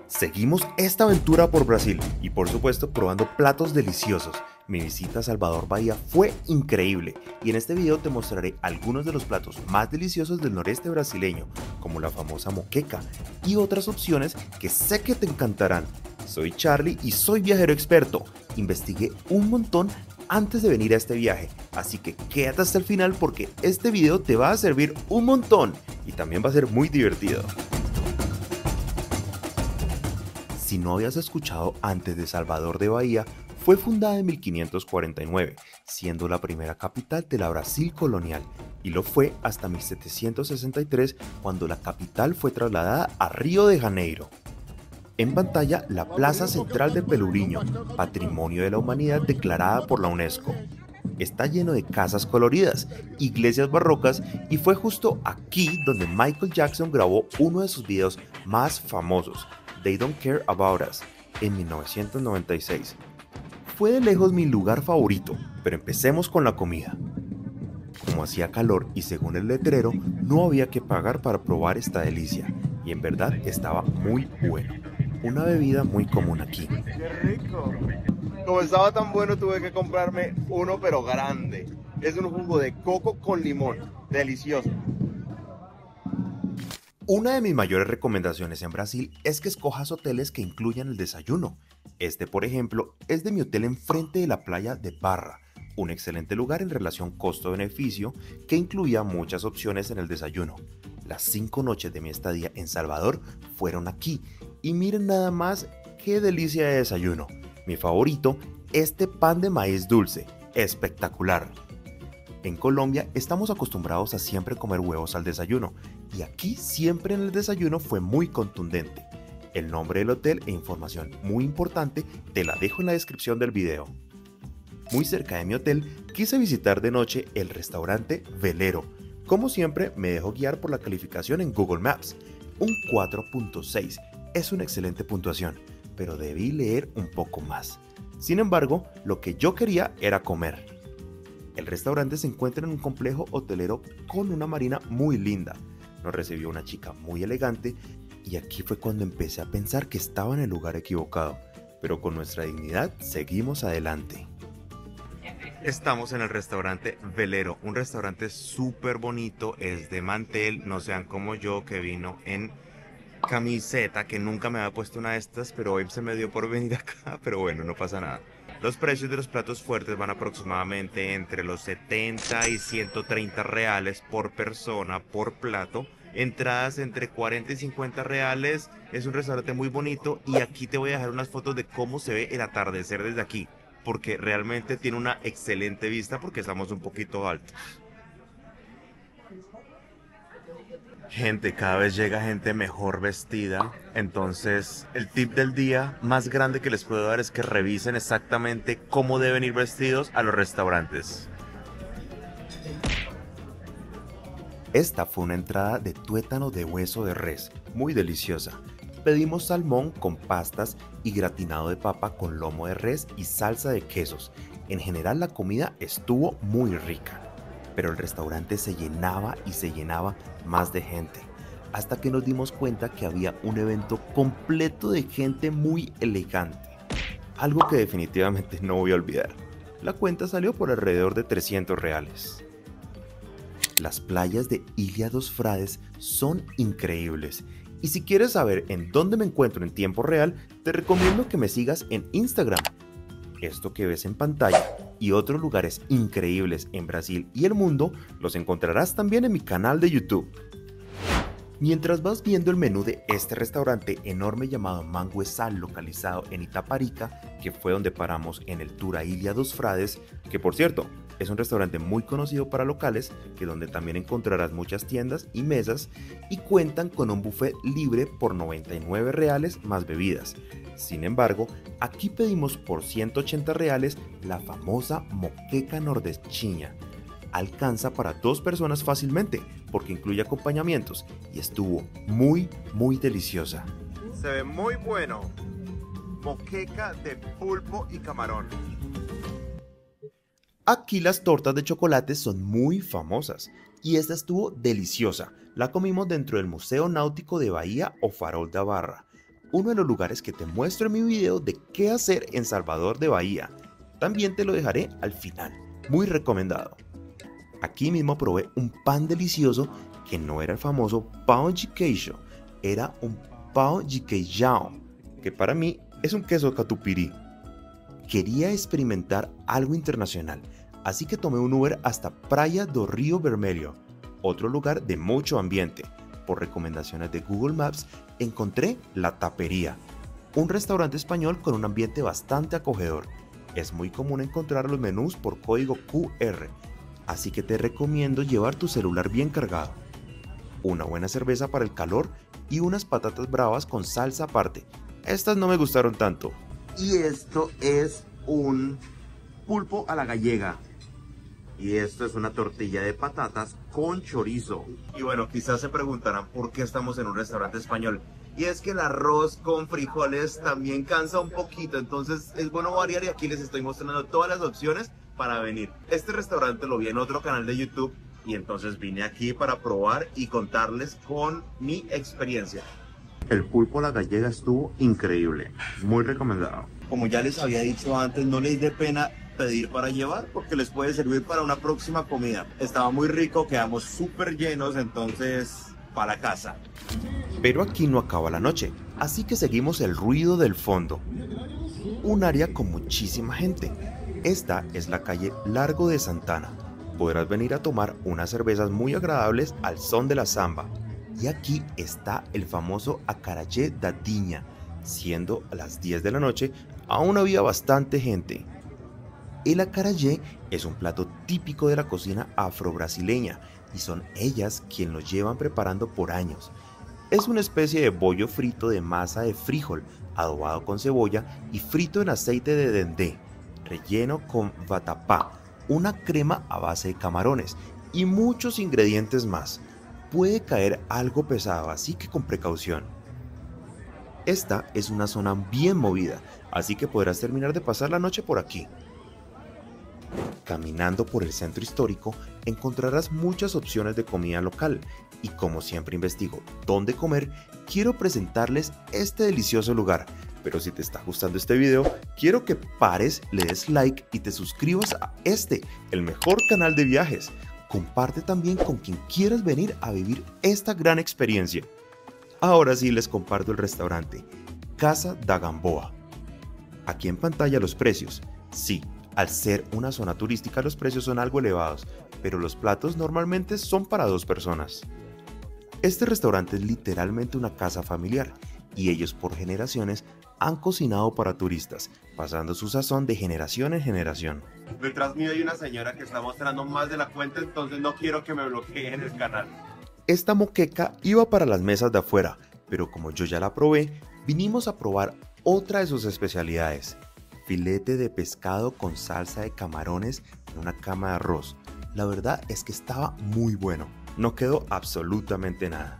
Seguimos esta aventura por Brasil y por supuesto probando platos deliciosos. Mi visita a Salvador Bahía fue increíble y en este video te mostraré algunos de los platos más deliciosos del noreste brasileño, como la famosa moqueca y otras opciones que sé que te encantarán. Soy Charlie y soy viajero experto. Investigué un montón antes de venir a este viaje, así que quédate hasta el final porque este video te va a servir un montón y también va a ser muy divertido. Si no habías escuchado antes de Salvador de Bahía, fue fundada en 1549, siendo la primera capital de la Brasil colonial, y lo fue hasta 1763 cuando la capital fue trasladada a Río de Janeiro. En pantalla, la Plaza Central de Pelourinho, Patrimonio de la Humanidad declarada por la UNESCO. Está lleno de casas coloridas, iglesias barrocas y fue justo aquí donde Michael Jackson grabó uno de sus videos más famosos, They Don't Care About Us, en 1996. Fue de lejos mi lugar favorito, pero empecemos con la comida. Como hacía calor y según el letrero, no había que pagar para probar esta delicia, y en verdad estaba muy bueno. Una bebida muy común aquí. ¡Qué rico! Como estaba tan bueno tuve que comprarme uno pero grande. Es un jugo de coco con limón, delicioso. Una de mis mayores recomendaciones en Brasil es que escojas hoteles que incluyan el desayuno. Este, por ejemplo, es de mi hotel enfrente de la playa de Barra, un excelente lugar en relación costo-beneficio que incluía muchas opciones en el desayuno. Las 5 noches de mi estadía en Salvador fueron aquí y miren nada más qué delicia de desayuno. Mi favorito, este pan de maíz dulce, espectacular. En Colombia estamos acostumbrados a siempre comer huevos al desayuno y aquí siempre en el desayuno fue muy contundente. El nombre del hotel e información muy importante te la dejo en la descripción del video. Muy cerca de mi hotel quise visitar de noche el restaurante Velero. Como siempre me dejo guiar por la calificación en Google Maps, un 4.6, es una excelente puntuación, pero debí leer un poco más. Sin embargo, lo que yo quería era comer. El restaurante se encuentra en un complejo hotelero con una marina muy linda. Nos recibió una chica muy elegante y aquí fue cuando empecé a pensar que estaba en el lugar equivocado, pero con nuestra dignidad seguimos adelante. Estamos en el restaurante Velero, un restaurante súper bonito, es de mantel, no sean como yo que vino en camiseta, que nunca me había puesto una de estas, pero hoy se me dio por venir acá, pero bueno, no pasa nada. Los precios de los platos fuertes van aproximadamente entre los 70 y 130 reales por persona por plato. Entradas entre 40 y 50 reales. Es un restaurante muy bonito y aquí te voy a dejar unas fotos de cómo se ve el atardecer desde aquí, porque realmente tiene una excelente vista porque estamos un poquito altos. Gente, cada vez llega gente mejor vestida, entonces el tip del día más grande que les puedo dar es que revisen exactamente cómo deben ir vestidos a los restaurantes. Esta fue una entrada de tuétano de hueso de res, muy deliciosa. Pedimos salmón con pastas y gratinado de papa con lomo de res y salsa de quesos. En general la comida estuvo muy rica, pero el restaurante se llenaba y se llenaba más de gente, hasta que nos dimos cuenta que había un evento completo de gente muy elegante, algo que definitivamente no voy a olvidar. La cuenta salió por alrededor de 300 reales. Las playas de Ilha dos Frades son increíbles, y si quieres saber en dónde me encuentro en tiempo real, te recomiendo que me sigas en Instagram. Esto que ves en pantalla y otros lugares increíbles en Brasil y el mundo los encontrarás también en mi canal de YouTube. Mientras vas viendo el menú de este restaurante enorme llamado Manguezal, localizado en Itaparica, que fue donde paramos en el tour a Ilha dos Frades, que por cierto es un restaurante muy conocido para locales, que donde también encontrarás muchas tiendas y mesas y cuentan con un buffet libre por 99 reales más bebidas. Sin embargo, aquí pedimos por 180 reales la famosa moqueca nordestinha. Alcanza para 2 personas fácilmente porque incluye acompañamientos y estuvo muy deliciosa. Se ve muy bueno. Moqueca de pulpo y camarón. Aquí las tortas de chocolate son muy famosas y esta estuvo deliciosa. La comimos dentro del Museo Náutico de Bahía o Farol de Barra, uno de los lugares que te muestro en mi video de qué hacer en Salvador de Bahía. También te lo dejaré al final, muy recomendado. Aquí mismo probé un pan delicioso que no era el famoso pão de queijo, era un pão de queijão, que para mí es un queso catupirí. Quería experimentar algo internacional, así que tomé un Uber hasta Praia do Rio Vermelho, otro lugar de mucho ambiente. Por recomendaciones de Google Maps encontré La Tapería, un restaurante español con un ambiente bastante acogedor. Es muy común encontrar los menús por código QR, así que te recomiendo llevar tu celular bien cargado. Una buena cerveza para el calor y unas patatas bravas con salsa aparte. Estas no me gustaron tanto. Y esto es un pulpo a la gallega. Y esto es una tortilla de patatas con chorizo. Y bueno, quizás se preguntarán por qué estamos en un restaurante español. Y es que el arroz con frijoles también cansa un poquito, entonces es bueno variar y aquí les estoy mostrando todas las opciones para venir. Este restaurante lo vi en otro canal de YouTube y entonces vine aquí para probar y contarles con mi experiencia. El pulpo a la gallega estuvo increíble, muy recomendado. Como ya les había dicho antes, no les dé pena pedir para llevar porque les puede servir para una próxima comida. Estaba muy rico, quedamos súper llenos, entonces para casa. Pero aquí no acaba la noche, así que seguimos el ruido del fondo. Un área con muchísima gente. Esta es la calle Largo de Santana. Podrás venir a tomar unas cervezas muy agradables al son de la samba. Y aquí está el famoso acarajé da Dinha. Siendo a las 10 de la noche, aún había bastante gente. El acarajé es un plato típico de la cocina afro-brasileña y son ellas quienes lo llevan preparando por años. Es una especie de bollo frito de masa de frijol, adobado con cebolla y frito en aceite de dendé, relleno con vatapá, una crema a base de camarones y muchos ingredientes más. Puede caer algo pesado, así que con precaución. Esta es una zona bien movida, así que podrás terminar de pasar la noche por aquí. Caminando por el centro histórico encontrarás muchas opciones de comida local y como siempre investigo dónde comer, quiero presentarles este delicioso lugar. Pero si te está gustando este video, quiero que pares, le des like y te suscribas a el mejor canal de viajes. Comparte también con quien quieras venir a vivir esta gran experiencia. Ahora sí les comparto el restaurante, Casa da Gamboa. Aquí en pantalla los precios. Sí, al ser una zona turística los precios son algo elevados, pero los platos normalmente son para 2 personas. Este restaurante es literalmente una casa familiar y ellos por generaciones han cocinado para turistas, pasando su sazón de generación en generación. Detrás mío hay una señora que está mostrando más de la cuenta, entonces no quiero que me bloqueen el canal. Esta moqueca iba para las mesas de afuera, pero como yo ya la probé, vinimos a probar otra de sus especialidades. Filete de pescado con salsa de camarones en una cama de arroz. La verdad es que estaba muy bueno, no quedó absolutamente nada.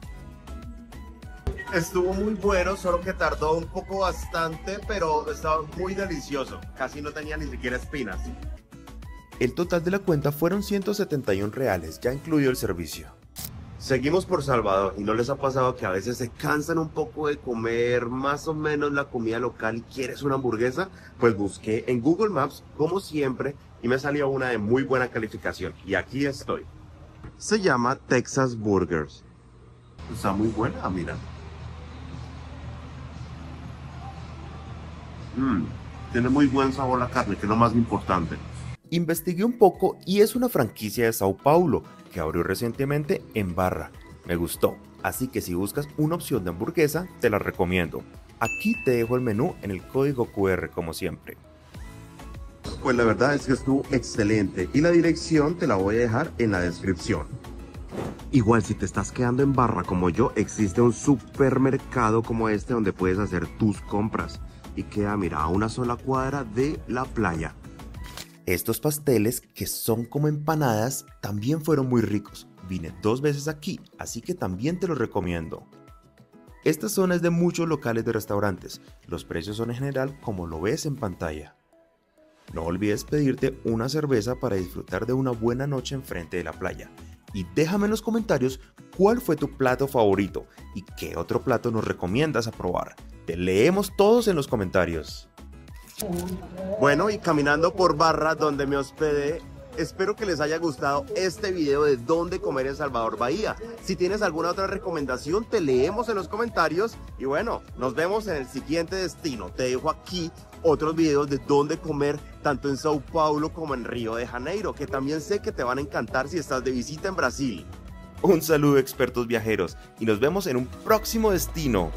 Estuvo muy bueno, solo que tardó un poco bastante, pero estaba muy delicioso. Casi no tenía ni siquiera espinas. El total de la cuenta fueron 171 reales, ya incluido el servicio. Seguimos por Salvador y ¿no les ha pasado que a veces se cansan un poco de comer más o menos la comida local y quieres una hamburguesa? Pues busqué en Google Maps como siempre y me salió una de muy buena calificación y aquí estoy. Se llama Texas Burgers. Está muy buena, mira. Tiene muy buen sabor la carne, que es lo más importante. Investigué un poco y es una franquicia de Sao Paulo que abrió recientemente en Barra. Me gustó, así que si buscas una opción de hamburguesa, te la recomiendo. Aquí te dejo el menú en el código QR como siempre. Pues la verdad es que estuvo excelente y la dirección te la voy a dejar en la descripción. Igual si te estás quedando en Barra como yo, existe un supermercado como este donde puedes hacer tus compras y queda, mira, a una sola cuadra de la playa. Estos pasteles, que son como empanadas, también fueron muy ricos. Vine 2 veces aquí, así que también te los recomiendo. Esta zona es de muchos locales de restaurantes. Los precios son en general como lo ves en pantalla. No olvides pedirte una cerveza para disfrutar de una buena noche enfrente de la playa. Y déjame en los comentarios cuál fue tu plato favorito y qué otro plato nos recomiendas a probar. Te leemos todos en los comentarios. Bueno, y caminando por Barra, donde me hospedé, espero que les haya gustado este video de dónde comer en Salvador Bahía. Si tienes alguna otra recomendación, te leemos en los comentarios. Y bueno, nos vemos en el siguiente destino. Te dejo aquí otros videos de dónde comer, tanto en Sao Paulo como en Río de Janeiro, que también sé que te van a encantar si estás de visita en Brasil. Un saludo, expertos viajeros, y nos vemos en un próximo destino.